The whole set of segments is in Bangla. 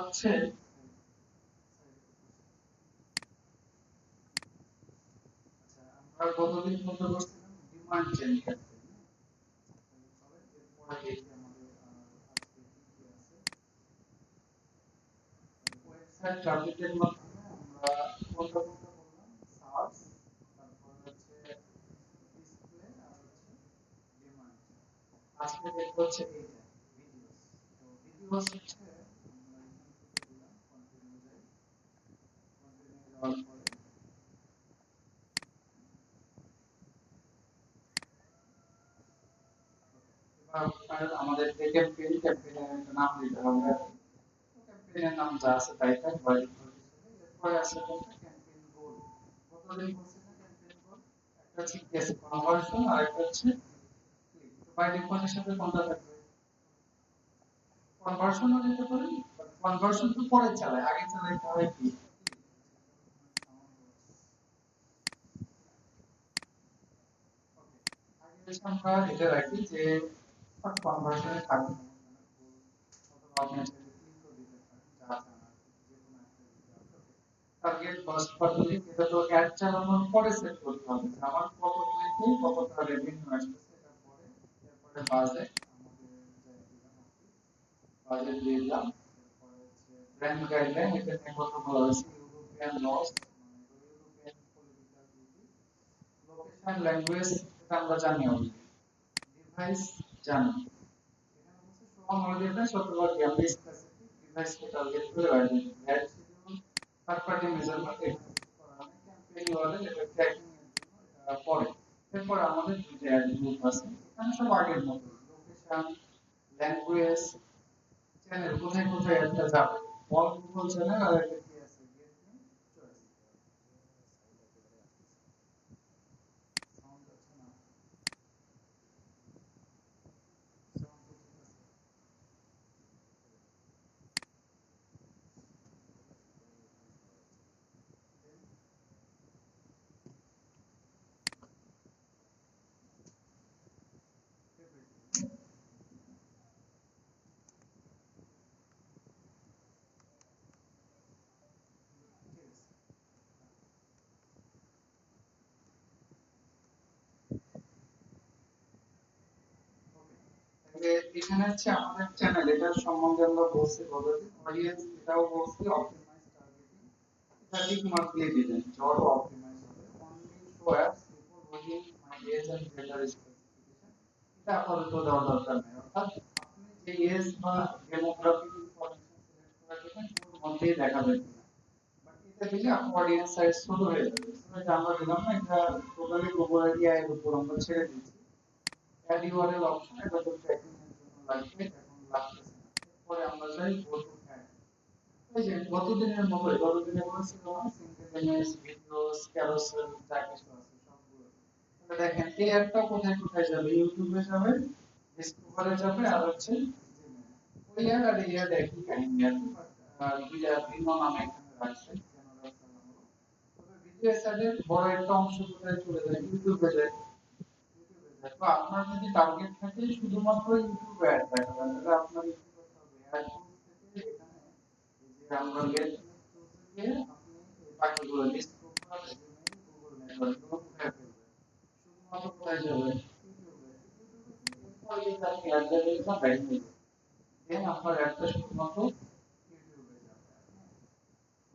হচ্ছে আমরা কতদিন বন্ধ করছিলাম ডিমান্ড জেন ক্যাম্পেইন। চলেন এরপরে দেখি আমাদের আজকে কি কি আছে। ওয়েবসাইট ট্রাফিকের মাধ্যমে আমরা কোনটা কোনটা বললাম, সার্চ, তারপর হচ্ছে ডিসপ্লে, আর হচ্ছে ডিমান্ড। আজকে দেখবো হচ্ছে এইটা ভিডিওস। তো ভিডিওস হচ্ছে আমরা এখান থেকে দিলাম কন্টিনিউ যাই, কন্টিনিউ যাওয়ার পরে এবার আমাদের যে ক্যাম্পেইন, ক্যাম্পেইনের একটা নাম দিতে হবে। ক্যাম্পেইনের নাম যা আছে তাই থাকবে। এরপরে আছে কোনটা ক্যাম্পেইন গোল, কতদিন করছে না ক্যাম্পেইন গোল, একটা হচ্ছে কেস কনভার্সন আর একটা হচ্ছে ক্লিক। তো বাই ডিফল্টের সাথে কোনটা থাকবে, কনভার্সনও দিতে পারি, বাট কনভার্সন তো পরে চালায়, আগে চালাইতে হয় কি আগে হচ্ছে আমরা এটা রাখি যে কনভার্সনে থাকবে অথবা আপনি চাইলে ক্লিকও দিতে পারেন, যা চান আর কি, যে কোনো একটা দিতে হবে। টার্গেট কস্ট পদ্ধতি, এটা তো অ্যাড চালানোর পরে সেট করতে হবে যে আমার কত ক্লিকে কতটা রেভিনিউ আসতেছে, এটা পরে এরপরে বাজেট আমাদের যাই দিলাম আর কি, বাজেট দিয়ে দিলাম। এরপরে হচ্ছে ব্র্যান্ড গাইডলাইন, এটা নিয়ে কথা বলা হয়েছে, ইউরোপিয়ান লস মানে European political duty, location language এটা আমরা জানি অলরেডি, ডিভাইস জানি, এখানে হচ্ছে সমান হলিডেটা শতভাগ আমরা স্পেসিফিক ডিভাইসকে টার্গেট করে রাখি। Add schedule third party measurement এখানে কিছু করার নেই, ক্যাম্পেইন ওয়ালেট এটা ট্র্যাকিং এর জন্য এটা পরে। এরপর আমাদের দুইটা অ্যাড গ্রুপ আছে, এখানে সব আগের মতো লোকেশন, ল্যাঙ্গুয়েজ, চ্যানেল, কোথায় কোথায় অ্যাডটা যাবে, অল গুগল চ্যানেল, আর একটা কি আছে গেট মি চয়েস। সাউন্ড হচ্ছে না, সাউন্ড তো ঠিক আছে। তাহলে এখানে হচ্ছে আমাদের চ্যানেল, এটার সম্বন্ধে আমরা বলছি অলরেডি, অডিয়েন্স এটাও বলছি, অপটিমাইজ টার্গেটিং, এটা ঠিক মার্কলি দিবেন জব অপটিমাইজ হবে, only show ads people within my age and gender specification, এটা আপাতত দেওয়ার দরকার নেই। অর্থাৎ আপনি যে এজ বা ডেমোগ্রাফিক ইনফরমেশন সিলেক্ট করে দিবেন ওর মধ্যেই দেখাবেন কিনা, বাট এটা দিলে আপনার অডিয়েন্স সাইজ ছোট হয়ে যাবে। এটা আমরা দিলাম না, এটা টোটালি গুগল এরিয়া এর উপর আমরা ছেড়ে দিচ্ছি। অ্যাড ইউআরএল অপশন, এটা তো ট্র্যাকিং এর জন্য লাগবে, এখন লাগতেছে না। এরপরে আমরা চাই গো টু অ্যাড, এই যে গতদিনের মতো, গতদিনে বলেছিল না সিঙ্গেল ইমেজ, ভিডিওস, ক্যারোসেল, যা কিছু আছে সবগুলো। তাহলে দেখেন এই অ্যাডটা কোথায় কোথায় যাবে, ইউটিউবে যাবে, ডিসকভারে যাবে, আর হচ্ছে জিমেইলে। ওই অ্যাড আর এই অ্যাড একই কাহিনী আর কি, বাট দুইটা ভিন্ন নামে এখানে রাখছে কেন রাখলাম হলো। তবে ভিডিও অ্যাডের বড় একটা অংশ কোথায় চলে যায়, ইউটিউবে যায়। তো আপনার যদি টার্গেট থাকে শুধুমাত্র ইউটিউব অ্যাড দেখাবেন, তাহলে আপনার কি করতে হবে, অ্যাড গ্রুপ থেকে এখানে এই যে আমরা গেট টুলসে গিয়ে আপনি এই বাকিগুলো ডিসকভার, জিমেইল, গুগল নেটওয়ার্ক গুলো উঠায় ফেলবেন। শুধুমাত্র কোথায় যাবে, ইউটিউবে। ইউটিউবে কি এরপরে এই যে আপনি অ্যাড দেখবেন না ব্যাক নেবেন, দেন আপনার অ্যাডটা শুধুমাত্র ইউটিউবে যাবে।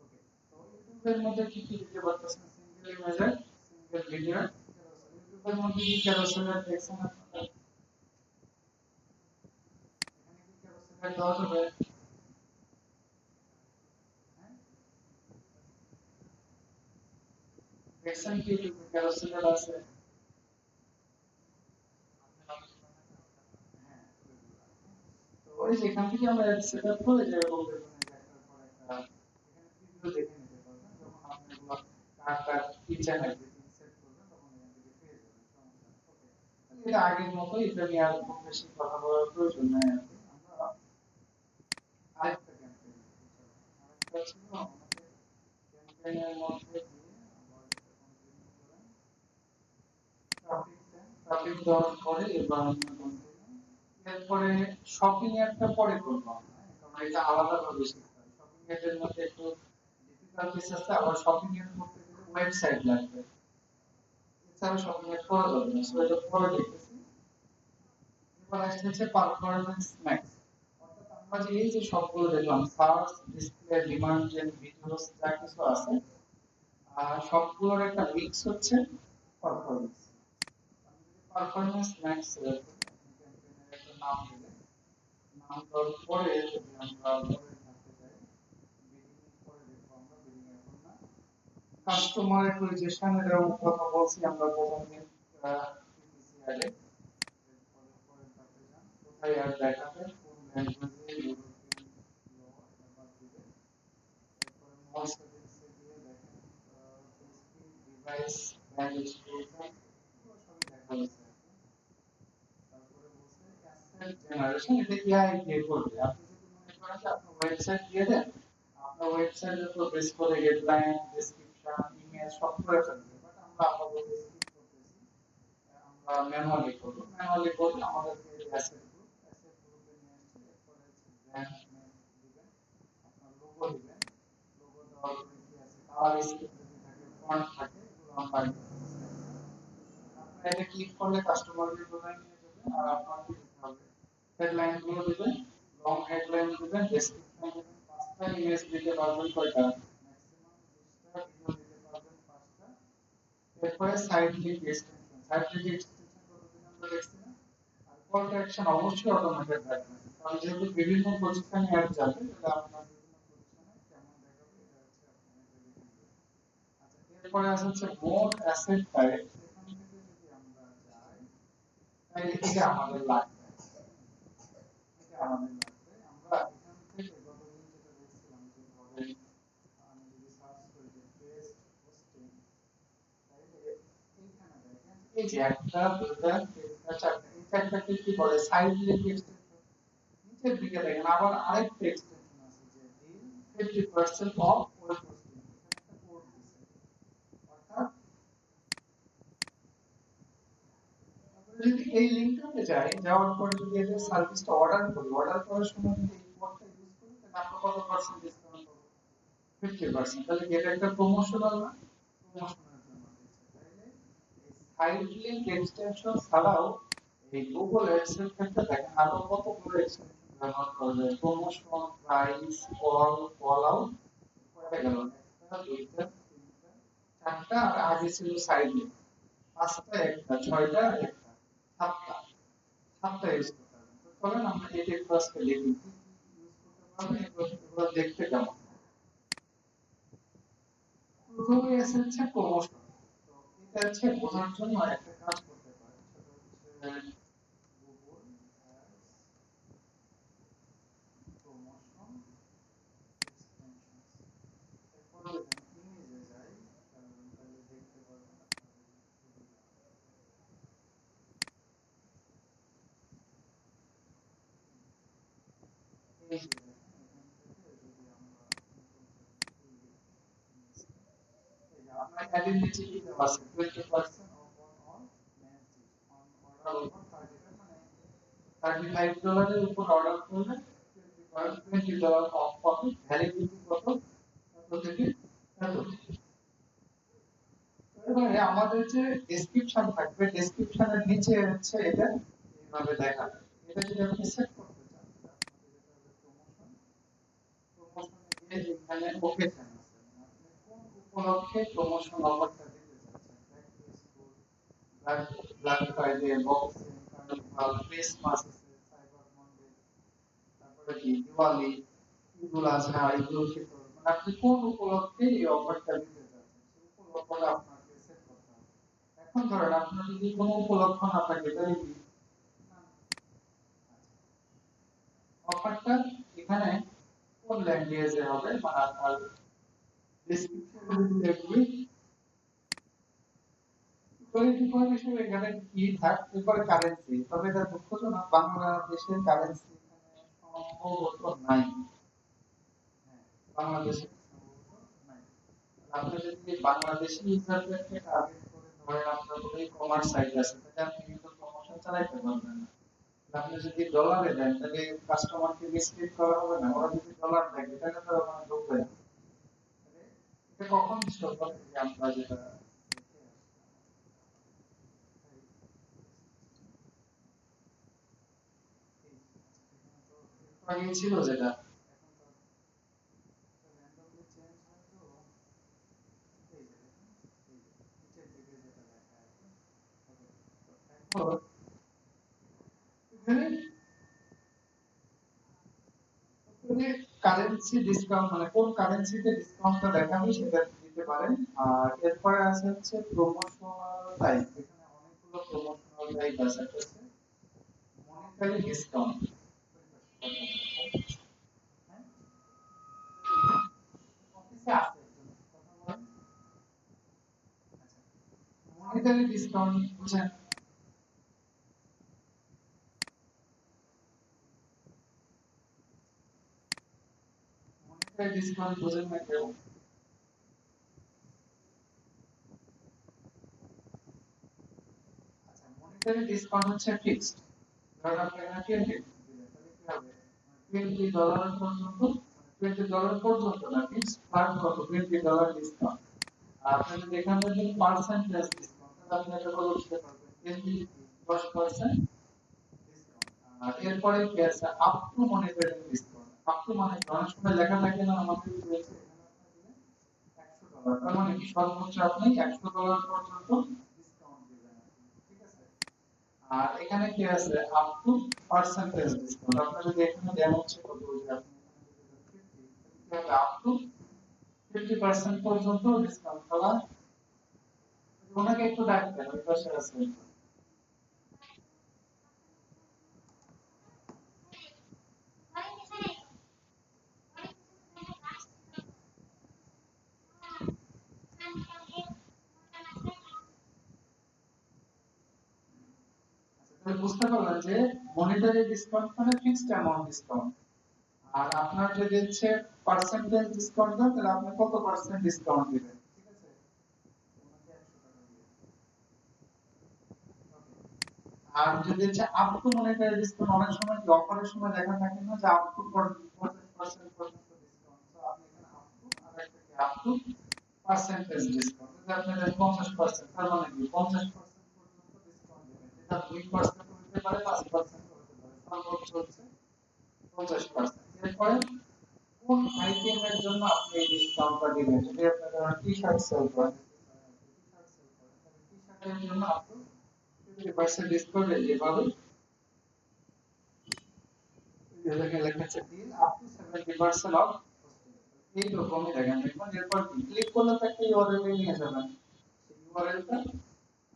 ওকে, তো ইউটিউবের মধ্যে কি কি দিতে পারতেছেন, single image, single video, carousel. ইউটিউবের মধ্যে কি ক্যারোসেল দেখছেন আপনারা, এখানে কি ক্যারোসেল দেওয়া যাবে, হ্যাঁ দেখছেন কি ইউটিউবে ক্যারোসেল আছে, হ্যাঁ তো ওই যে এখান থেকে আমরা সেটআপ করে যেরকম দেখুন এই যে একটার পর একটা এখানে প্রিভিউ দেখে নিতে পারবেন, যখন আপনি এগুলো কার কার কি চ্যানেল এভরিথিং সেট করবেন তখন এখান থেকে পেয়ে যাবেন, সমস্যা নেই। ওকে, এটা আগের মতো, এটা নিয়ে আর খুব বেশি কথা বলার প্রয়োজন নাই আর কি। আমরা আরেকটা ক্যাম্পেইন দেখি, চলো আরেকটা ছিল আমাদের ক্যাম্পেইনের মধ্যে দিয়ে আবার এটা কন্টিনিউ করেন, ট্রাফিক দেন, ট্রাফিক দেওয়ার পরে এবার আমরা কন্টিনিউ, এরপরে শপিং একটা পরে করবো আমরা, কারণ এটা আলাদা ভাবে শিখতে হয়। এর মধ্যে একটু ডিফিকাল্টিস আছে, আবার শপিং এর করতে গেলে ওয়েবসাইট লাগবে, এছাড়া শপিং এর করা যাবে না, সো এটা পরে দেখতেছি। এবার আসছে পারফরম্যান্স ম্যাক্স, অর্থাৎ আমরা যে এই যে সবগুলো দেখলাম search, display, demand gen, videos যা কিছু আছে, সবগুলোর একটা মিক্স হচ্ছে পারফরম্যান্স। আমি যদি পারফরম্যান্স ম্যাক্স সিলেক্ট করি, আপনি ক্যাম্পেইনের একটা নাম দিলেন, নাম দেওয়ার পরে যদি আমরা পরের ধাপে যাই, বিডিং পরে দেখবো আমরা, বিডিং এখন না, কাস্টমার অ্যাকুইজিশনের কথা বলছি আমরা প্রথমে পিপিসি অ্যাডে, এরপরে পরের ধাপে যান, কোথায় অ্যাড দেখাবে, কোন ল্যাঙ্গুয়েজে, ইউরোপিয়ান ল এটা বাদ দিবে, এরপরে মোর সেটিংসে গিয়ে দেখেন ফেসবুক ডিভাইস ব্র্যান্ড ডিস্ট্রিবিউশন এগুলো সবই দেখা যাচ্ছে আর কি। তারপরে বলছে অ্যাসেট জেনারেশন, এটা এআই দিয়ে করবে। আপনি যদি মনে করেন যে আপনি ওয়েবসাইট দিয়ে দেন, আপনার ওয়েবসাইটের উপর বেস করে হেডলাইন, ডেসক্রিপশন, ইমেজ সব করে ফেলবে, বাট আমরা আপাতত স্কিপ করতেছি, আমরা ম্যানুয়ালি করব। ম্যানুয়ালি করলে আমাদেরকে অ্যাসেট গ্রুপে নিয়ে আসছে, এরপরে হচ্ছে ব্র্যান্ড নেম দিবেন, আপনার লোগো দিবেন, লোগো দেওয়ার পরে কি আছে, কালার স্কিম যদি থাকে, ফন্ট থাকে, এগুলো আমরা আপনার এটা ক্লিক করলে কাস্টমারকে কোথায় নিয়ে যাবে, আর আপনার কি দিতে হবে, হেডলাইন গুলো দিবেন, লং হেডলাইন দিবেন, ডেসক্রিপশন দিবেন, 5টা ইমেজ দিতে পারবেন, কয়টা ম্যাক্সিমাম 20টা, ভিডিও দিতে পারবেন 5টা, এরপরে side link extension, side link extension কতদিন আমরা দেখছি না, আর কল টু অ্যাকশন অবশ্যই অটোমেটেড রাখবেন, কারণ যেহেতু বিভিন্ন পজিশনে অ্যাড যাবে, তাহলে আপনার বিভিন্ন পজিশনে কেমন দেখাবে এটা হচ্ছে আপনি এটা দেখে নেবেন। আচ্ছা, এরপরে আছে হচ্ছে মোর অ্যাসেট টাইপ, এখান থেকে যদি আমরা যাই, তাহলে এটা আমাদের লাগবে, এটা আমাদের লাগবে। আমরা এখান থেকে গতদিন যেটা দেখছিলাম যে ধরেন আমি যদি সার্চ করি যে বেস্ট হোস্টিং, তাহলে এইখানে দেখেন এই যে একটা, দুইটা, তিনটা, চারটা, এই চারটাকে কি বলে, সাইড লিংক এক্সটেনশন। নিচের দিকে দেখেন আবার আরেকটা এক্সটেনশন আছে যে ডিল 50% অফ ওয়েব হোস্টিং, এখানে একটা কোড দিছে, অর্থাৎ যদি এই লিংকটাতে যাই, যাওয়ার পরে যদি এদের সার্ভিসটা অর্ডার করি, অর্ডার করার সময় যদি এই কোডটা ইউজ করি, তাহলে আমরা কত পার্সেন্ট ডিসকাউন্ট পাবো, 50%। তাহলে এটা একটা প্রমোশনাল না, প্রমোশনের জন্য দিচ্ছে। তাইলে এই সাইড লিংক এক্সটেনশন ছাড়াও এই গুগল অ্যাডস এর ক্ষেত্রে দেখেন আরো কতগুলো এক্সটেনশন ব্যবহার করা যায়, প্রমোশন, প্রাইস, কল আউট, কয়টা গেল, একটা, দুইটা, তিনটা, চারটা, আর আগে ছিল সাইড লিংক, 5টা, একটা, 6টা, একটা, 7টা, 7টা ইউজ করতে পারবেন। তো চলেন আমরা এটি ফার্স্টে লিখি কি কি ইউজ করতে পারবেন, এগুলো দেখতে কেমন। প্রথমে আছে হচ্ছে প্রমোশন, তো এটা হচ্ছে বোঝার জন্য একটা কাজ করতে পারেন, সেটা হচ্ছে গুগল অ্যাডস প্রমোশন এক্সটেনশনস, এরপরে যদি আমি ইমেজে যাই, তাহলে দেখতে পারবেন আপনাদের সুবিধা হবে। এই যে দেখেন এখান থেকে যদি আমরা নতুন করে এই ইমেজটা, এই যে আপনার অ্যালিনিটি কি দেওয়া আছে 20% of on all message on order over 35, মানে $35 উপর অর্ডার করলে $20 অফ পাবে, ভ্যালিডিটি কত, কত থেকে কত। এবারে আমাদের যে ডেসক্রিপশন থাকবে, ডেসক্রিপশনের নিচে হচ্ছে এটা এইভাবে দেখা যায়। এটা যদি আপনি সেট করতে চান, তাহলে আপনাকে যেতে হবে প্রমোশন, প্রমোশনে গিয়ে এখানে ওকে চান আছে, মানে আপনি কোন উপলক্ষে প্রমোশন অফারটা দিতে চাচ্ছেন, back to school, black Friday, boxing, carnival, Christmas আছে, সাইবার মানডে, তারপরে কি দিওয়ালি, ঈদুল আজহা, ঈদুল ফিতর, মানে আপনি কোন উপলক্ষে এই অফারটা দিতে চাচ্ছেন, সেই উপলক্ষটা আপনাকে সেট করতে হবে। এখন ধরেন আপনার যদি কোনো উপলক্ষ না থাকে, তাহলে কি না, অফারটা এখানে কোন ল্যাঙ্গুয়েজে হবে, মানে আপনার ডেসক্রিপশনে যদি দেখবি পরিচিত হিসেবে এখানে কি থাক, এরপরে কারেন্সি, তবে এটা দুঃখজনক বাংলাদেশের কারেন্সি এখানে সম্ভবত নাই। হ্যাঁ, বাংলাদেশে সম্ভবত নাই। আপনি যদি বাংলাদেশি ইউজারদেরকে টার্গেট করে ধরেন আপনার কোনো ই-কমার্স সাইট আছে, তাহলে আপনি কিন্তু প্রমোশন চালাইতে পারবেন না। আপনি যদি ডলারে দেন, তাহলে কাস্টমারকে মিসলিড করা হবে না, ওরা যদি ডলার দেখে তাহলে তো ওখানে কখন স্টপ হবে যে আমরা যেটা আগে ছিল যেটা randomly change হয় তো এই যে দেখুন এই যে নিচের দিকে যেটা লেখা আছে এখন এখানে কারেন্সি ডিসকাউন্ট মানে কোন কারেন্সিতে ডিসকাউন্টটা দেখাবে সেটা দিতে পারেন। আর এরপরে আছে হচ্ছে প্রমোশনাল টাইপ, এখানে অনেকগুলো প্রমোশনাল টাইপ আছে। একটা হচ্ছে মনিটারি ডিসকাউন্ট, অফিসে আছে একজন কথা বলেন। মনিটারি ডিসকাউন্ট বুঝেন? মনিটারি ডিসকাউন্ট বুঝেন না কেউ? আচ্ছা, মনিটারি ডিসকাউন্ট হচ্ছে ফিক্সড। ধরেন আপনি এখানে 20 দিলেন, তাহলে কি হবে? $20 পর্যন্ত, $20 পর্যন্ত না, ফিক্সড ফার্ম কত, $20 ডিসকাউন্ট। আর আপনি যদি এখানে যদি পার্সেন্টেজ ডিসকাউন্ট, তাহলে আপনি এটা করে বুঝতে পারবেন 10% ডিসকাউন্ট। আর এরপরে কি আছে, up to monetary discount. Up to মানে অনেক সময় লেখা থাকে না আমাদের রয়েছে, এখানে আপনি দিলেন $100, তার মানে কি সর্বোচ্চ আপনি $100 পর্যন্ত ডিসকাউন্ট দিবেন, ঠিক আছে? আর এখানে কি আছে, আপ টু পার্সেন্টেজ ডিসকাউন্ট। আপনি যদি এখানে দেন হচ্ছে কত, যে আপনি এখানে আপ টু 50% পর্যন্ত ডিসকাউন্ট করা। ওনাকে একটু ডাকবেন, ওই পাশে আছে। তাহলে বুঝতে পারলেন যে মনিটারি ডিসকাউন্ট মানে ফিক্সড অ্যামাউন্ট ডিসকাউন্ট। আর আপনার যদি হচ্ছে পার্সেন্টেজ ডিসকাউন্ট দেন, তাহলে আপনি কত পার্সেন্ট ডিসকাউন্ট দিবেন, ঠিক আছে? ওনাকে 100 টাকা দিয়ে। আর যদি হচ্ছে আপ টু মনিটারি ডিসকাউন্ট, অনেক সময় কি অফারের সময় লেখা থাকে না যে আপ টু 50% পর্যন্ত ডিসকাউন্ট, তো আপনি এখানে আপ টু আর একটা কি আপ টু পার্সেন্টেজ ডিসকাউন্ট, যদি আপনি দেন 50%, তার মানে কি 50% পর্যন্ত ডিসকাউন্ট দিবেন, যেটা 2% হতে পারে, 5% হতে পারে, সর্বোচ্চ হচ্ছে 50%। এরপরে কোন আইটেমের জন্য আপনি এই ডিসকাউন্টটা দিবেন, যদি আপনারা টি-শার্ট সেল করেন, টি-শার্ট সেল করেন, তাহলে টি-শার্টের জন্য আপনি 50% ডিসকাউন্ট যেভাবে এলাকায় লেখা আছে ডিল আপ টু 70% অফ, এই রকমই দেখেন। দেখুন এরপর ক্লিক করলে তো একটা ইউআরএল এ নিয়ে যাবেন, সেই ইউআরএলটা।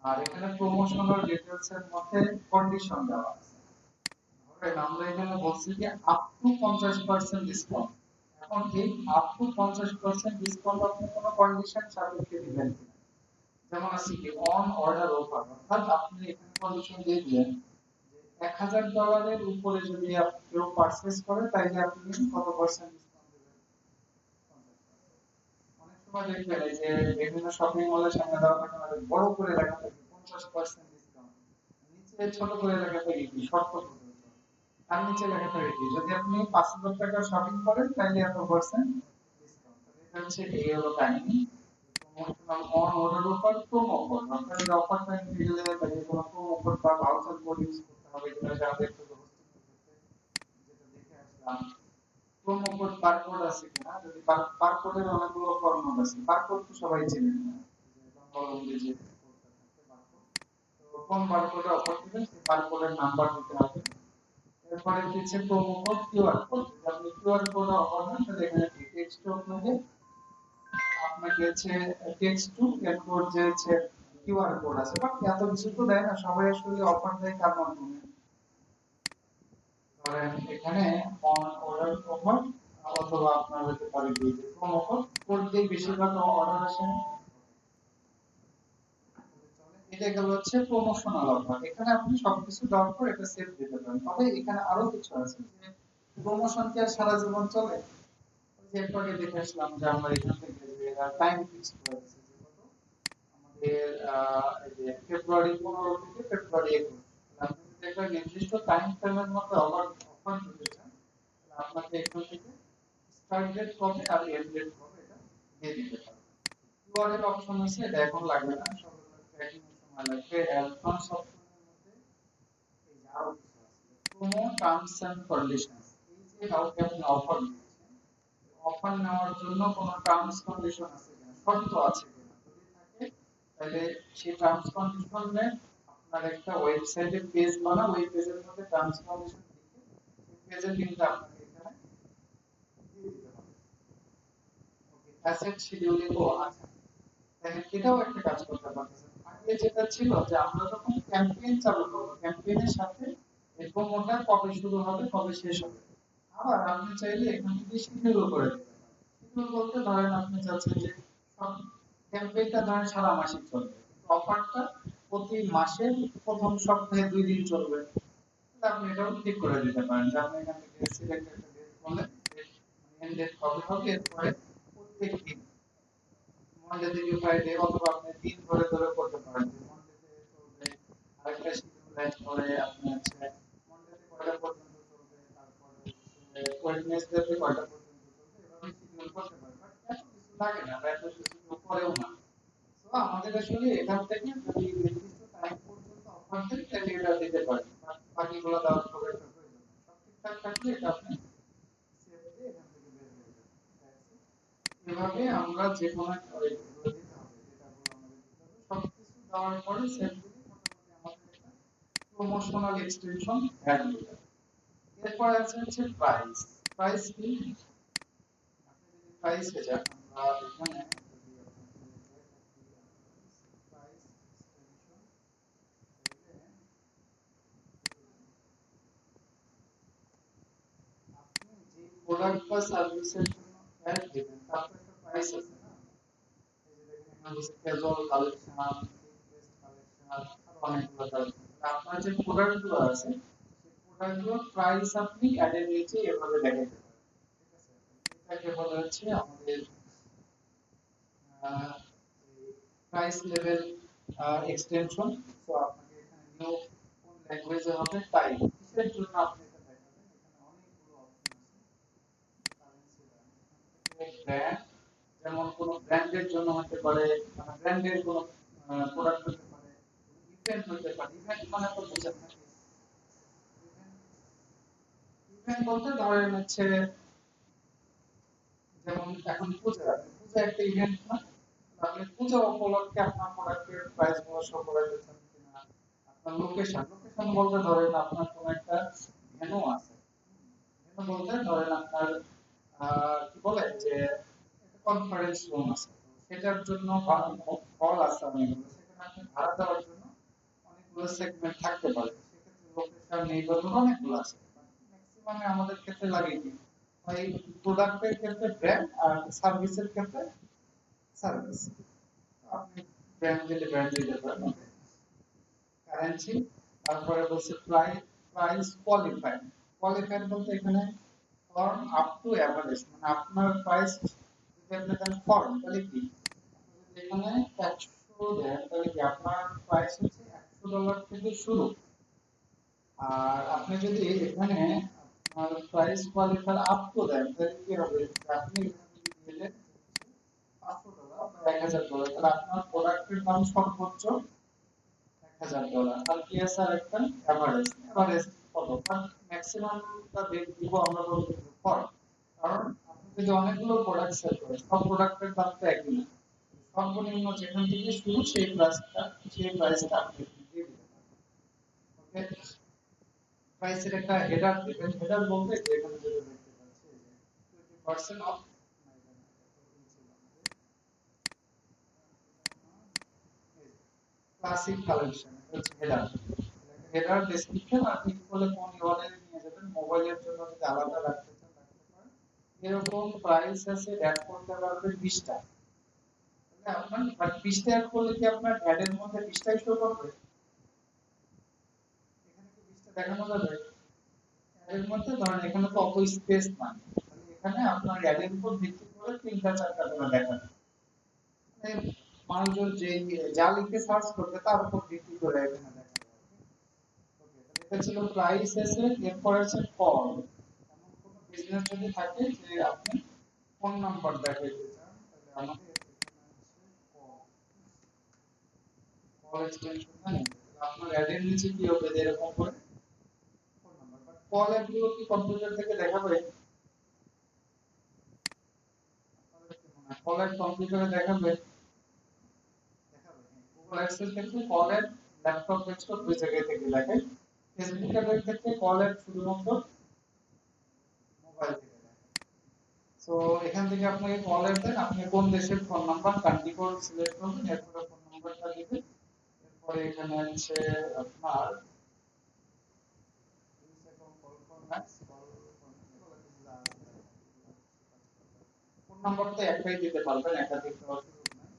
আর এখানে প্রমোশনাল ডিটেইলস এর মধ্যে কন্ডিশন দেওয়া আছে। ধরেন আমরা এখানে বলছি যে আপ টু 50% ডিসকাউন্ট। এখন এই আপ টু 50% ডিসকাউন্ট আপনি কোনো কন্ডিশন সাপেক্ষে দিবেন কিনা, যেমন আছে কি অন অর্ডার অফার, অর্থাৎ আপনি এখানে কন্ডিশন দিয়ে দিলেন যে $1000 উপরে যদি কেউ পারচেজ করে তাইলে আপনি কত পার্সেন্ট ডিসকাউন্ট দিবেন, 50%। অনেক সময় দেখবেন এই যে বিভিন্ন শপিং মলের সামনে দেওয়া থাকে অনেক বড় করে লেখা থাকে 50% ডিসকাউন্ট, নিচে ছোট করে লেখা থাকে কি শর্ত প্রযোজ্য। তার নিচে লেখা থাকে কি যদি আপনি 5000 টাকা শপিং করেন তাহলে এত পার্সেন্ট ডিসকাউন্ট। এটা হচ্ছে এই হলো কাহিনী। Promotional on order offer, promo code, আপনার এই অফারটা নিতে গেলে তাহলে কোনো প্রোমো কোড বা ভাউচার কোড ইউজ করতে হবে, যেটা আমাদের একটু যেটা দেখে আসলাম। প্রোমো কোড বারকোড আছে কিনা, যদি বারকোডের অনেকগুলো ফরম্যাট আছে, বারকোড তো সবাই চেনেন না, যে বাংলা ইংরেজি কোডটা থাকে বারকোড। তো কোন বারকোডে অফার দিবেন সেই বারকোডের নাম্বার দিতে হবে। এরপরে দিচ্ছে প্রোমো কোড, কিউআর কোড। যদি আপনি কিউআর কোড অফার দেন তাহলে এখানে টেক্সট আপনাকে আপনাকে হচ্ছে টেক্সট টু এরপর যে হচ্ছে কিউআর কোড আছে, বাট এত কিছু তো দেয় না, সবাই আসলে অফার দেয় কার মাধ্যমে, ধরেন এখানে অন অর্ডার অফার অথবা আপনার হতে পারে যে প্রোমো কোড, কোড দিয়ে বেশিরভাগ অর্ডার আসে। এটা গেল হচ্ছে প্রমোশনাল অফার, এখানে আপনি সবকিছু দেওয়ার পর এটা সেভ দিতে পারেন। তবে এখানে আরো কিছু আছে যে প্রমোশন কি আর সারা জীবন চলে, ওই যে একটু আগে দেখে আসলাম যে আমরা এখান থেকে যে টাইম ফিক্স করে দিয়েছি যে কত আমাদের এই যে ফেব্রুয়ারি 15 থেকে ফেব্রুয়ারি 21, আপনি যদি একটা নির্দিষ্ট টাইম ফ্রেমের মধ্যে অফার অফার দিতে চান, তাহলে আপনাকে এখান থেকে স্টার্ট ডেট কবে আর এন্ড ডেট কবে এটা দিয়ে দিতে পারবেন। কিউআর এর অপশন আছে, এটা এখন লাগবে না, সবগুলো ট্র্যাকিং এর সময় লাগবে। অ্যাডভান্স অপশনের মধ্যে এই যে আরো কিছু আছে, প্রোমো টার্মস এন্ড কন্ডিশনস। এই যে কাউকে আপনি অফার দিচ্ছেন, অফার নেওয়ার জন্য কোনো টার্মস কন্ডিশন আছে কিনা, শর্ত আছে কিনা, যদি থাকে তাহলে সেই টার্মস কন্ডিশনে আপনার একটা ওয়েবসাইটে পেজ বানাও, ওই পেজের মধ্যে টার্মস কন্ডিশন লিখে সেই পেজের লিংকটা আপনাকে এখানে দিয়ে দিতে হবে। ওকে, অ্যাসেট শিডিউলিং ও আছে। দেখেন এটাও একটা কাজ করতে পারতেছেন। আগে যেটা ছিল যে আমরা যখন ক্যাম্পেইন চালু করব, ক্যাম্পেইনের সাথে এই প্রোমোটা কবে শুরু হবে কবে শেষ হবে, আবার আপনি চাইলে এখান থেকে শিডিউল করে দিতে পারেন। শিডিউল বলতে ধরেন আপনি চাচ্ছেন যে সব ক্যাম্পেইনটা ধরেন সারা মাসই চলবে, কিন্তু অফারটা প্রতি মাসের প্রথম সপ্তাহে 2 দিন চলবে, তাহলে আপনি এটাও ঠিক করে দিতে পারেন যে আপনি এখান থেকে সিলেক্ট একটা ডেট বলেন, এন্ড ডেট কবে হবে, এরপরে প্রত্যেক দিন মনডে থেকে ফ্রাইডে, অথবা আপনি দিন ধরে ধরে করতে পারেন যে মনডেতে চলবে, আরেকটা শিডিউল অ্যাড করে আপনি হচ্ছে মনডেতে কয়টা পর্যন্ত চলবে, তারপরে হচ্ছে ওয়েডনেসডেতে কয়টা পর্যন্ত চলবে, এভাবে শিডিউল করতে পারেন। বাট এত কিছু লাগে না বা এত কিছু কেউ করেও না। তো আমাদের আসলে এখান থেকে যদি নির্দিষ্ট টাইম পর্যন্ত অফার দেন তাহলে এটা দিতে পারেন, বাকিগুলো দেওয়ার খুব একটা প্রয়োজন নেই। সব ঠিকঠাক থাকলে এটা আপনি সেভ দিয়ে এখান থেকে বের হয়ে যাবেন। এভাবে আমরা যে কোনো একটা এগুলো দিতে হবে, ডেটাগুলো আমাদের দিতে হবে, সবকিছু দেওয়ার পরে সেভ দিলে মোটামুটি আমাদের একটা প্রমোশনাল এক্সটেনশন অ্যাড হয়ে যাবে। এরপর আছে হচ্ছে প্রাইস। প্রাইস কি, আপনি যদি প্রাইসে যান, আমরা এখানে যদি আপনাকে প্রাইস এক্সটেনশন দিলে আপনি যে প্রোডাক্ট বা সার্ভিসের জন্য অ্যাড দিবেন তার তো একটা প্রাইস আছে না। এই যে দেখেন এখানে হচ্ছে ক্যাজুয়াল কালেকশন, রিকোয়েস্ট কালেকশন, আর অনেকগুলো কালেকশন। আপনার যে প্রোডাক্টগুলো আছে সেই প্রোডাক্টগুলোর প্রাইস আপনি অ্যাডের নিচে এভাবে দেখাতে পারেন। ঠিক আছে, এটাকে বলা হচ্ছে আমাদের প্রাইস লেভেল এক্সটেনশন। তো আপনাকে এখানে নিউ কোন ল্যাঙ্গুয়েজে হবে তাই কিসের জন্য আপনি এটা দেখাবেন, এখানে অনেকগুলো অপশন আছে। কারেন্সি ব্র্যান্ড, যেমন কোন ব্র্যান্ডের জন্য হতে পারে, মানে ব্র্যান্ডের কোন প্রোডাক্ট হতে পারে, ইভেন্ট হতে পারে। ইভেন্ট মানে তো বুঝেন নাকি, ইভেন্ট বলতে ধরেন হচ্ছে যেমন এখন পূজা, পূজা একটা ইভেন্ট না, আপনি পূজা উপলক্ষে আপনার প্রোডাক্টের প্রাইস গুলো শো করে দিচ্ছেন কিনা। আপনার লোকেশন, লোকেশন বলতে ধরেন আপনার কোন একটা ভেন্যু আছে, ভেন্যু বলতে ধরেন আপনার কি বলে যে একটা কনফারেন্স রুম আছে, সেটার জন্য হল আছে অনেকগুলো, সেখানে আপনি ভাড়া দেওয়ার জন্য অনেকগুলো সেগমেন্ট থাকতে পারে, সেক্ষেত্রে লোকেশন নির্বাচন অনেকগুলো আছে। ম্যাক্সিমামে আমাদের ক্ষেত্রে লাগে কি, ওই প্রোডাক্টের ক্ষেত্রে ব্র্যান্ড আর সার্ভিসের ক্ষেত্রে সার্ভিস। আপনি ব্র্যান্ড দিলে ব্র্যান্ড দিতে পারেন। কারেন্সি, তারপরে বলছে প্রাইস, প্রাইস কোয়ালিফাইড। কোয়ালিফাইড বলতে এখানে ফর্ম আপ টু এভারেজ, মানে আপনার প্রাইস যদি আপনি দেন ফর্ম তাহলে কি, আপনি যদি এখানে 100 দেন তাহলে কি আপনার প্রাইস হচ্ছে $100 থেকে শুরু। আর আপনি যদি এখানে আপনার প্রাইস কোয়ালিফাই আপ টু দেন তাহলে কি হবে, আপনি এখানে যদি দিলেন $500 বা $1000, তাহলে আপনার প্রোডাক্টের দাম সর্বোচ্চ $1000। আর কি আছে আর একটা এভারেজ, এভারেজ কত, কারণ ম্যাক্সিমামটা দিব আমরা বলবো ফর, কারণ আপনি যদি অনেকগুলো প্রোডাক্ট সেল করেন সব প্রোডাক্টের দাম তো একই না, সর্বনিম্ন যেখান থেকে শুরু সেই প্রাইসটা আপনি দিয়ে দিতে পারেন। ওকে, প্রাইসের একটা হেডার দেবেন, হেডার বলতে যে এখানে যেটা দেখতে পাচ্ছি এই যে 20% অফ, ক্লাসিক কালেকশন, এটা হচ্ছে হেডার। হেডার ডেসক্রিপশন আর ক্লিক করলে কোন ইউআরএল নিয়ে যাবেন, মোবাইলের জন্য যদি আলাদা রাখতে চান রাখতে পারেন। এরকম প্রাইস আছে, অ্যাড করতে পারবেন 20টা, তাহলে আপনার বাট 20টা অ্যাড করলে কি আপনার অ্যাডের মধ্যে 20টাই শো করবে, এখানে কি 20টা দেখানো যাবে অ্যাডের মধ্যে, ধরেন এখানে তো অত স্পেস নাই, তাহলে এখানে আপনার অ্যাডের উপর ভিত্তি করে 3টা 4টা করে দেখাবে, মানে মানুষজন যে যা লিখে সার্চ করবে তার উপর ভিত্তি করে এখানে দেখাবে। ওকে, তাহলে এটা ছিল প্রাইস এসে, এরপর আছে কল। এমন কোন বিজনেস যদি থাকে যে আপনি ফোন নাম্বার দেখাইতে চান, তাহলে আমাদের এখানে আছে কল এক্সটেনশন জানেন আপনার অ্যাডের নিচে কি হবে যে এরকম করে phone number but call app গুলো কি কম্পিউটার থেকে দেখাবে কল অ্যাপ কম্পিউটারে দেখাবে দেখাবে গুগল অ্যাপসের ক্ষেত্রে কল অ্যাপ ল্যাপটপ ডেস্কটপ দুই জায়গায় থেকে দেখায় ফেসবুক অ্যাপের ক্ষেত্রে কল অ্যাপ শুধুমাত্র মোবাইল থেকে দেখায় সো এখান থেকে আপনাকে কল অ্যাপ দেন আপনি কোন দেশের phone number country code select করবেন এরপরে ফোন নাম্বারটা দিবেন এরপরে এখানে আছে আপনার use এবং কল ফর ম্যাক্স কল এগুলো যেগুলো আছে ফোন নাম্বার তো একটাই দিতে পারবেন একাধিক দেওয়ার সুযোগ নাই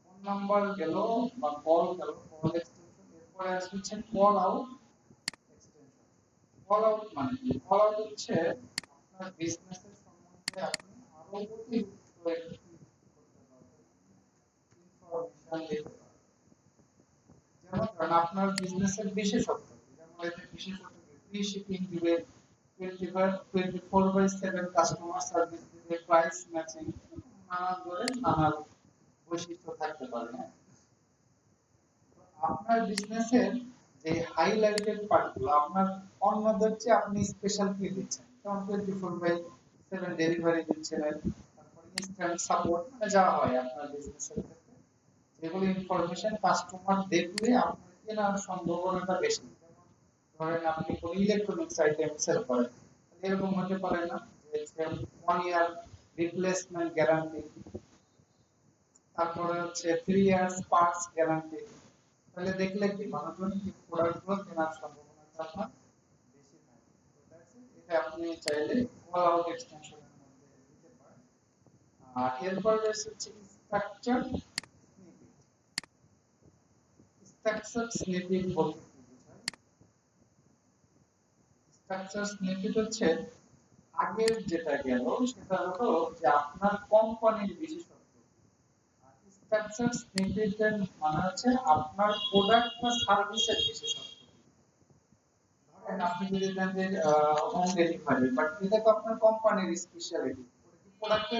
ফোন নাম্বার গেল বা কল গেল কল এক্সটেনশন এরপরে আসছে call out extension call out মানে কি কল আউট হচ্ছে আপনার বিজনেসের সম্বন্ধে আপনি আরো অতিরিক্ত একটি করতে পারবেন ইনফরমেশন দিতে পারবেন যেমন ধরেন আপনার বিজনেসের বিশেষত্ব যেমন এতে বিশেষত্ব ফ্রি শিপিং দিবে 24/7 কাস্টমার সার্ভিস দিবে প্রাইস ম্যাচিং নানান ধরনের নানান বৈশিষ্ট্য থাকতে পারে হ্যাঁ আপনার বিজনেসের যে হাইলাইটেড পার্টগুলো আপনার অন্যদের চেয়ে আপনি স্পেশাল কি দিচ্ছেন যেমন 24/7 ডেলিভারি দিচ্ছেন তারপর ইনস্ট্যান্ট সাপোর্ট মানে যা হয় আপনার বিজনেসের ক্ষেত্রে যেগুলো ইনফরমেশন কাস্টমার দেখলে আপনার কেনার সম্ভাবনাটা বেশি যেমন ধরেন আপনি কোন ইলেকট্রনিক্স আইটেম সেল করেন এরকম হতে পারে না যে 1 ইয়ার রিপ্লেসমেন্ট গ্যারান্টি তারপরে হচ্ছে 3 ইয়ার্স পার্টস গ্যারান্টি তাহলে দেখলে কি মানুষজন কি প্রোডাক্টগুলো কেনার সম্ভাবনাটা আপনার বেশি থাকে তো দ্যাটস ইট এটা আপনি চাইলে কল আউট এক্সটেনশনের মধ্যে দিতে পারেন আর এরপর রয়েছে হচ্ছে স্ট্রাকচার স্নিপেট স্ট্রাকচার স্নিপেট বলতে কি বোঝায় স্ট্রাকচার স্নিপেট হচ্ছে আগের যেটা গেল সেটা হলো যে আপনার কোম্পানির বিশেষত্ব আর স্ট্রাকচার স্নিপেটের মানে হচ্ছে আপনার প্রোডাক্ট বা সার্ভিসের বিশেষত্ব ধরেন আপনি যদি দেন যে হোম ডেলিভারি বাট এটা তো আপনার কোম্পানির স্পেশালিটি ওটা কি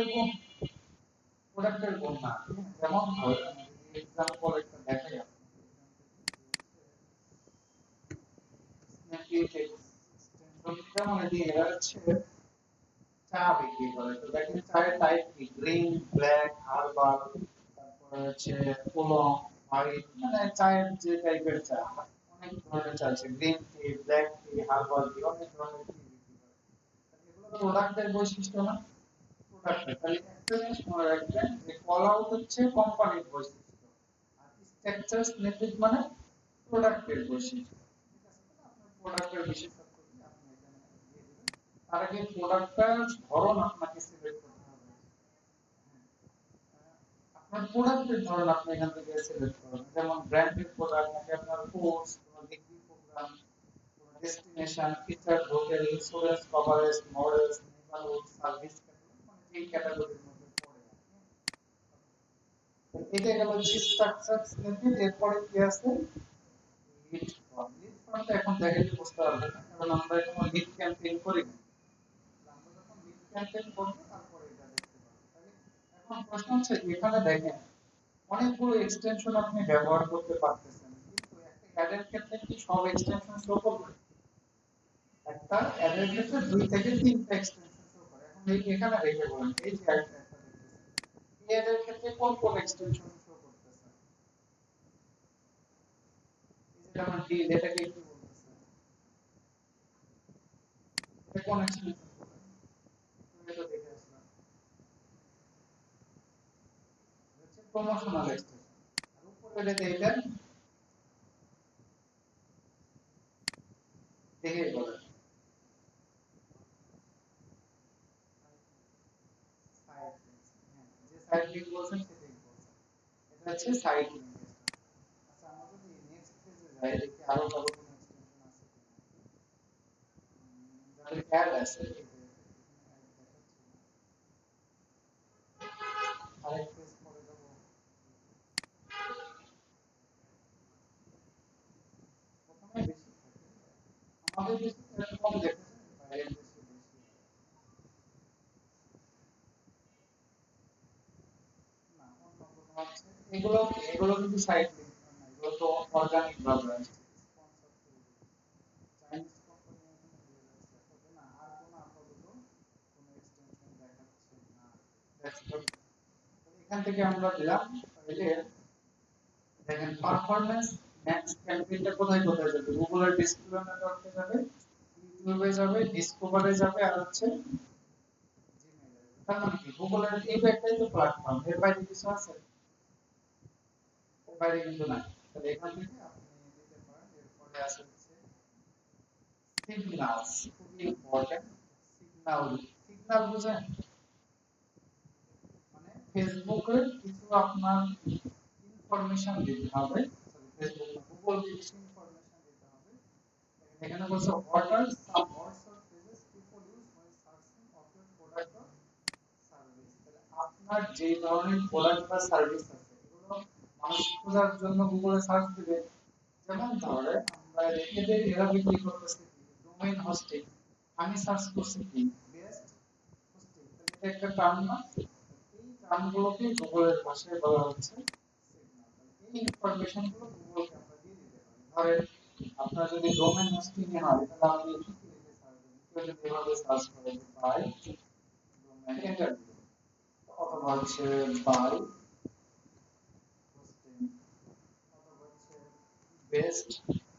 প্রোডাক্টের গুণ না যেমন ধরেন আমি যদি এক্সাম্পল একটা দেখাই আপনাকে স্ন্যাপডিট এক্সটেনশন যেমন এরা হচ্ছে চা বিক্রি করে তো দেখেন চায়ের টাইপ কি গ্রিন ব্ল্যাক হার্বাল তারপরে হচ্ছে ওলং হোয়াইট মানে চায়ের যে টাইপের চা অনেক ধরনের চা আছে green tea black tea herbal tea অনেক ধরনের টি বিক্রি করে এগুলো প্রোডাক্টের বৈশিষ্ট্য না প্রোডাক্টের তাহলে একটা জিনিস মনে রাখবেন যে কল আউট হচ্ছে কোম্পানির বৈশিষ্ট্য আর স্ট্রাকচার স্নিপেট মানে প্রোডাক্টের বৈশিষ্ট্য ঠিক আছে তো আপনার প্রোডাক্টের বিশেষত্ব কি আপনি এখানে দিয়ে দিবেন তার আগে প্রোডাক্টটার ধরন আপনাকে সিলেক্ট করতে হবে আপনার প্রোডাক্টের ধরন আপনি এখান থেকে সিলেক্ট করবেন যেমন ব্র্যান্ডেড প্রোডাক্ট নাকি আপনার কোর্স কোনো ডিগ্রি প্রোগ্রাম কোনো destination feature hotel insurance coverage models neighbourhood service category মানে এই ক্যাটাগরির মধ্যে পড়ে আর কি এটা গেল স্ট্রাকচার স্নিপেট এরপরে কি আছে লিড ফর্ম এখন দেখালে বুঝতে পারবেন না কারণ আমরা কোনো লিড ক্যাম্পেইন করি না আমরা যখন লিড ক্যাম্পেইন করব তারপরে এটা দেখতে পাবো তাহলে এখন প্রশ্ন হচ্ছে এখানে দেখেন অনেকগুলো এক্সটেনশন আপনি ব্যবহার করতে পারতেছেন কিন্তু একটা অ্যাডের ক্ষেত্রে কি সব এক্সটেনশন শো করবে একটা অ্যাডের ক্ষেত্রে 2 থেকে 3টা এক্সটেনশন শো করে এখন এখানে রেখে বলেন এই যে একটা দেখতেছেন এই অ্যাডের ক্ষেত্রে কোন কোন এক্সটেনশন শো করতেছে এই যে যেমন ডিল এটাকে কি বলতেছে এটা কোন এক্সটেনশন বলেন তুমি তো দেখে আসলাম হচ্ছে প্রমোশনাল এক্সটেনশন আর উপরে যেটা এটা দেখে বলেন সাইড লিংক হ্যাঁ যে সাইড লিংক বলছেন সেটাই বলছেন এটা হচ্ছে সাইড লিংক আচ্ছা আমরা যদি নেক্সট পেজে যাই দেখি আরো ভালো কোনো এক্সটেনশন আছে কিনা যাদের অ্যাড আছে এই যে এখানে অ্যাড দেখাচ্ছে না আরেক পেজ পরে যাব প্রথমে বেশি থাকে আমাদের দেশে তো এত কম দেখতেছেন বাইরের দেশে বেশি না অন্য কোনো আছে এগুলো কিন্তু সাইড লিংক অর্গানিক ভাবে আসছে স্পন্সর তৈরি চাইনিজ কোম্পানি এখানে দিয়ে যাচ্ছে তবে না আর কোনো আপাতত কোনো এক্সটেনশন দেখাচ্ছে না এখান থেকে আমরা দিলাম তাহলে দেখেন পারফরম্যান্স ম্যাক্স ক্যাম্পেইনটা কোথায় কোথায় যাবে গুগলের ডিসপ্লে নেটওয়ার্কে যাবে ইউটিউবে যাবে ডিসকভারে যাবে আর হচ্ছে জিমেইলে তার মানে কি গুগলের এই একটাই তো প্ল্যাটফর্ম এর বাইরে কিছু আছে এর বাইরে কিন্তু নাই তাহলে এখান থেকে আপনি দিতে পারেন এরপরে আছে হচ্ছে সিগন্যালস খুবই ইম্পর্টেন্ট সিগন্যাল সিগন্যাল বুঝেন মানে ফেসবুকের কিছু আপনার ইনফরমেশন দিতে হবে ফেসবুক গুগল কিছু ইনফরমেশন দিতে হবে এখানে বলছে what are some words or phrases people use when searching of your product or service তাহলে আপনার যে ধরনের প্রোডাক্ট বা সার্ভিস আছে এগুলো মানুষ খোঁজার জন্য গুগলে সার্চ দিবে যেমন ধরে আমরা রেখে দেই এরা বিক্রি করতেছে কি ডোমেইন হোস্টিং আমি সার্চ করছি কি বেস্ট হোস্টিং তাহলে এটা একটা টার্ম না এই টার্মগুলোকে গুগলের ভাষায় বলা হচ্ছে সিগন্যাল এই ইনফরমেশন গুলো গুগলকে আমরা দিয়ে দিতে পারি ধরেন আপনার যদি ডোমেইন হোস্টিং এ হয় তাহলে আপনি কি কি লিখে সার্চ করবেন কেউ যদি এভাবে সার্চ করে বাই ডোমেইন এন্টার অথবা হচ্ছে বাই হোস্টিং অথবা হচ্ছে বেস্ট হোস্টিং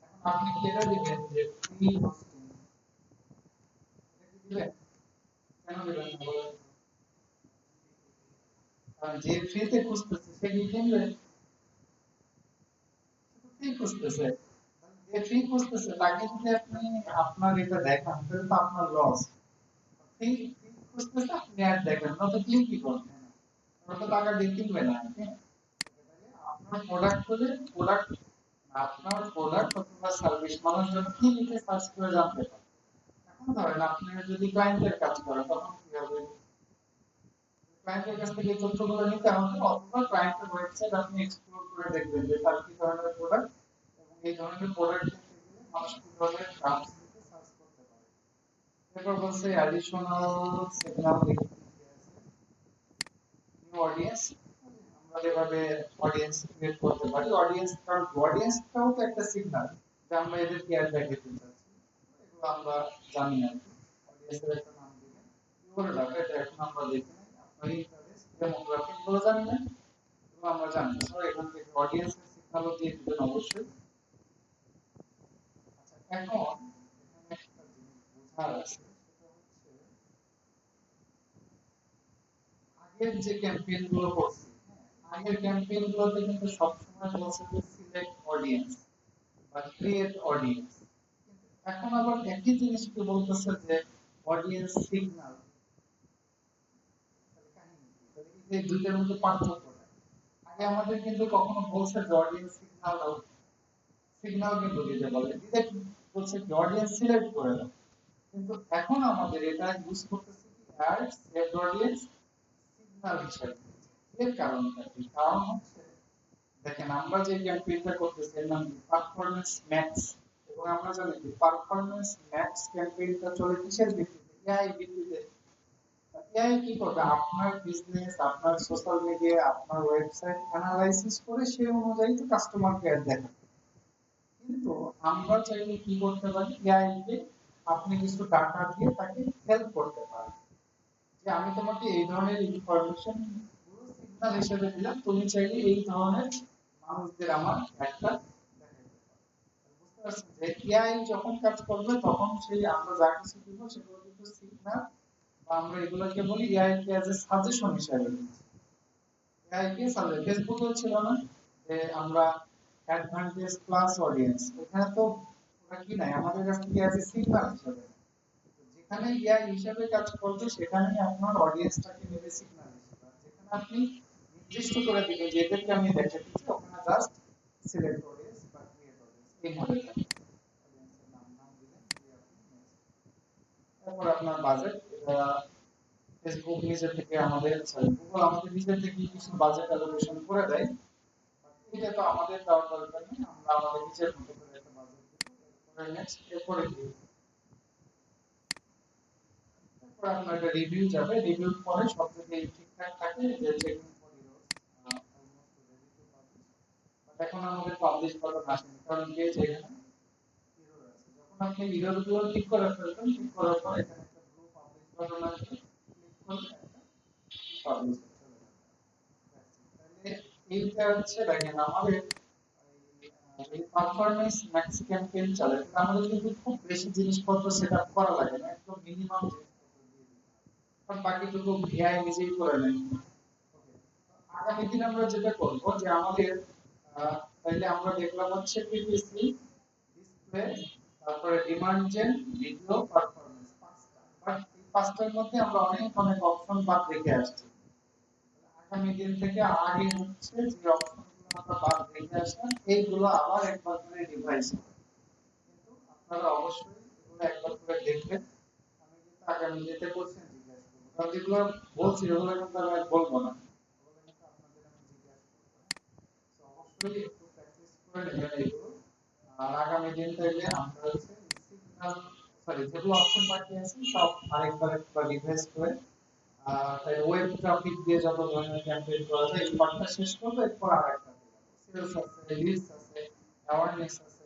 এখন আপনি কি এটা দিবেন যে ফ্রি হোস্টিং এটা কি দিবেন কেন দিবেন না বলেন কারণ যে ফ্রিতে খুঁজতেছে সে কি কিনবে সে তো ফ্রি খুঁজতেছে যে ফ্রি খুঁজতেছে তাকে যদি আপনি আপনার এটা দেখান তাহলে তো আপনার লস ফ্রি ফ্রি খুঁজতেছে আপনি অ্যাড দেখেন না তো ক্লিকই করবেন না ওরা তো টাকা দিয়ে কিনবে না হ্যাঁ আপনার প্রোডাক্ট হলে প্রোডাক্ট আপনার প্রোডাক্ট অথবা সার্ভিস মানুষজন কি লিখে সার্চ করে জানতে পারে এখন ধরেন আপনি যদি ক্লায়েন্টের কাজ করেন তখন কি হবে ক্লায়েন্টের কাছ থেকে এই তথ্যগুলো নিতে হবে অথবা ক্লায়েন্টের ওয়েবসাইট আপনি এক্সপ্লোর করে দেখবেন যে তার কি ধরনের প্রোডাক্ট এবং এই ধরনের প্রোডাক্ট কিনতে গেলে মানুষ কি ধরনের টার্মস লিখে সার্চ করতে পারে এরপর বলছে অ্যাডিশনাল সিগন্যাল লিখতে আছে নিউ অডিয়েন্স আমরা যেভাবে অডিয়েন্স ক্রিয়েট করতে পারি অডিয়েন্স কারণ অডিয়েন্সটাও তো একটা সিগন্যাল যে আমরা এদেরকে অ্যাড দেখাতে চাচ্ছি এগুলো আমরা জানি আর কি অডিয়েন্সের একটা নাম দিবেন ইউর ডাটা এটা এখন আমরা দেখি নাই আপনার ইন্টারেস্ট ডেমোগ্রাফিক গুলো জানি না এগুলো আমরা জানি সো এখান থেকে অডিয়েন্সের সিগন্যালও দিয়ে দিবেন অবশ্যই আচ্ছা এখন এখানে একটা জিনিস বোঝার আছে সেটা হচ্ছে আগের যে ক্যাম্পেইন গুলো করছি আগের ক্যাম্পেইন গুলোতে কিন্তু সবসময় বলছে যে সিলেক্ট অডিয়েন্স বা ক্রিয়েট অডিয়েন্স কিন্তু এখন আবার একই জিনিসকে বলতেছে যে অডিয়েন্স সিগন্যাল তাহলে কাহিনী কি তাহলে এই যে দুইটার মধ্যে পার্থক্যটা আগে আমাদের কিন্তু কখনো বলছে যে অডিয়েন্স সিগন্যাল দাও সিগন্যাল কিন্তু দিতে বলে দিতে বলছে কি অডিয়েন্স সিলেক্ট করে দাও কিন্তু এখন আমাদের এটা ইউজ করতেছে কি অ্যাড সেভড অডিয়েন্স সিগন্যাল হিসেবে এর কারণটা কি কারণ হচ্ছে দেখেন আমরা যে ক্যাম্পেইনটা করতেছি এর নাম কি পারফরম্যান্স ম্যাক্স এবং আমরা জানি কি পারফরম্যান্স ম্যাক্স ক্যাম্পেইনটা চলে কিসের ভিত্তিতে এআই ভিত্তিতে এআই কি করবে আপনার বিজনেস আপনার সোশ্যাল মিডিয়া আপনার ওয়েবসাইট অ্যানালাইসিস করে সেই অনুযায়ী তো কাস্টমার কেয়ার দেখাবে কিন্তু আমরা চাইলে কি করতে পারি এআই কে আপনি কিছু ডাটা দিয়ে তাকে হেল্প করতে পারেন যে আমি তোমাকে এই ধরনের ইনফরমেশন পুরো সিগন্যাল হিসেবে দিলাম তুমি চাইলে এই ধরনের মানুষদের আমার একটা দেখাইতে পারো বুঝতে পারছেন যে এআই যখন কাজ করবে তখন সেই আমরা যা কিছু দিব সেগুলো কিন্তু সিগন্যাল বা আমরা এগুলোকে বলি AI K as a suggestion হিসেবে দিচ্ছি এআই কে সাজে ফেসবুকেও ছিল না যে আমরা অ্যাডভান্টেজ প্লাস অডিয়েন্স এখানে তো ওটা কি নাই আমাদের কাছ থেকে অ্যাজ এ সিগন্যাল হিসেবে যেখানে এআই হিসাবে কাজ করবে সেখানেই আপনার অডিয়েন্সটাকে নেবে সিগন্যাল হিসেবে যেখানে আপনি নির্দিষ্ট করে দিবেন যে এদেরকে আমি দেখাতে চাই ওখানে জাস্ট সিলেক্ট অডিয়েন্স বা ক্রিয়েট অডিয়েন্স এইভাবে থাকে অডিয়েন্সের নাম দিলেন দিয়ে আপনি নেক্সট তারপর আপনার বাজেট এটা ফেসবুক নিজে থেকে আমাদের সরি গুগল আমাদের নিজে থেকে কিছু বাজেট অ্যালোকেশন করে দেয় এটা তো আমাদের দেওয়ার দরকার নেই আমরা আমাদের নিজের মতো করে একটা বাজেট দিব এরপরে নেক্সট এরপরে কি তারপর আপনার একটা রিভিউ যাবে, রিভিউ পরে সব যদি ঠিকঠাক থাকে যে checking for errors almost ready to publish. But এখন আমাদের পাবলিশ বাটন আসেনি, কারণ কি যে এখানে এরর আছে। যখন আপনি এরর গুলো ঠিক করে ফেলবেন, ঠিক করার পর এখানে একটা ব্লু পাবলিশ বাটন আসবে, ক্লিক করলে একটা পাবলিশ চলে যাবে। তাহলে এইটা হচ্ছে দেখেন আমাদের এই পারফরম্যান্স ম্যাক্স ক্যাম্পেইন চলে, কিন্তু আমাদের কিন্তু খুব বেশি জিনিসপত্র সেটআপ করা লাগে না, একদম মিনিমাম জিনিসপত্র দিয়ে দিতে হয়, আর বাকিটুকু ভিআই নিজেই করে নেয়। ওকে, আগামী দিন আমরা যেটা করব যে আমাদের তাইলে আমরা দেখলাম হচ্ছে পিপিসি, ডিসপ্লে, তারপরে ডিমান্ড জেন, ভিডিও, পারফরম্যান্স, পাঁচটা। বাট এই পাঁচটার মধ্যে আমরা অনেক অনেক অপশন বাদ রেখে আসছি। আগামী দিন থেকে আগে হচ্ছে যে অপশনগুলো আমরা বাদ রেখে আসলাম এইগুলো আবার একবার করে রিভাইজ করব। কিন্তু আপনারা অবশ্যই এগুলো একবার করে দেখবেন। আমি কিন্তু আগামী দিনে কোশ্চেন জিজ্ঞাসা করবো, কারণ যেগুলো বলছি ওগুলো কিন্তু আমি আর বলবো না, ওগুলো কিন্তু আপনাদের আমি জিজ্ঞাসা করবো। তো অবশ্যই একটু প্র্যাকটিস করে নেবেন এগুলো। আর আগামী দিন থেকে আমরা হচ্ছে সিগন্যাল, সরি, যেগুলো অপশন বাকি আছে সব আরেকবার একবার রিভাইজ করে তাই ওয়েব ট্রাফিক দিয়ে যত ধরনের ক্যাম্পেইন করা যায় এই পার্টটা শেষ করবো, এরপর আরেকটা সেলস আছে, লিডস আছে, অ্যাওয়ারনেস আছে,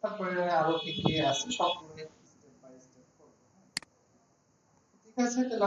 তারপরে আরো কি কি আছে সবগুলো স্টেপ বাই স্টেপ করবো। ঠিক আছে, তাহলে